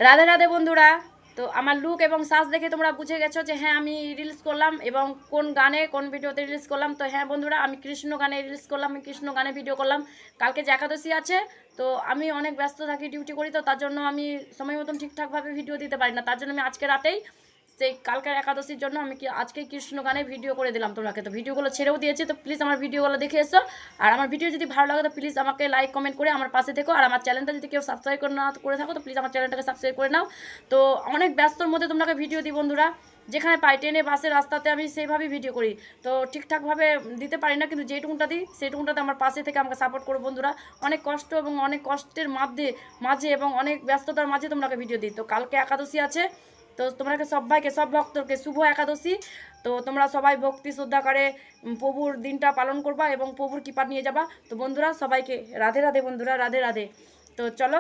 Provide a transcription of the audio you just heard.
রাধে রাধে বন্ধুরা। তো আমার লুক এবং সাজ দেখে তোমরা বুঝে গেছো যে হ্যাঁ আমি রিলস করলাম এবং কোন গানে কোন ভিডিওতে রিলস করলাম। তো হ্যাঁ বন্ধুরা, আমি কৃষ্ণ গানে রিলস করলাম, আমি কৃষ্ণ গানে ভিডিও করলাম। কালকে যে একাদশী আছে, তো আমি অনেক ব্যস্ত থাকি, ডিউটি করি, তো তার জন্য আমি সময় মতন ঠিকঠাকভাবে ভিডিও দিতে পারি না। তার জন্য আমি আজকে রাতেই সেই কালকের একাদশীর জন্য আমি আজকে কৃষ্ণ গানে ভিডিও করে দিলাম তোমাকে। তো ভিডিওগুলো ছেড়েও দিয়েছি, তো প্লিজ আমার ভিডিওগুলো দেখে এসো। আর আমার ভিডিও যদি ভালো লাগে তো প্লিজ আমাকে লাইক কমেন্ট করে আমার পাশে থেকো। আর আমার চ্যানেলটা যদি কেউ সাবস্ক্রাইব করে না করে থাকো তো প্লিজ আমার চ্যানেলটাকে সাবস্ক্রাইব করে নাও। তো অনেক ব্যস্তর মধ্যে তোমাকে ভিডিও দিই বন্ধুরা, যেখানে পাই ট্রেনে বাসে রাস্তাতে আমি সেইভাবেই ভিডিও করি। তো ঠিকঠাকভাবে দিতে পারি না, কিন্তু যেটুকুটা দিই সেইটুকুটাতে আমার পাশে থেকে আমাকে সাপোর্ট করো বন্ধুরা। অনেক কষ্ট এবং অনেক কষ্টের মাঝে এবং অনেক ব্যস্ততার মাঝে তোমাকে ভিডিও দিই। তো কালকে একাদশী আছে, তো তোমাকে সবাইকে, সব ভক্তকে শুভ একাদশী। তো তোমরা সবাই ভক্তি শ্রদ্ধা করে প্রভুর দিনটা পালন করবা এবং প্রভুর কৃপা নিয়ে যাবা। তো বন্ধুরা সবাইকে রাধে রাধে বন্ধুরা, রাধে রাধে। তো চলো।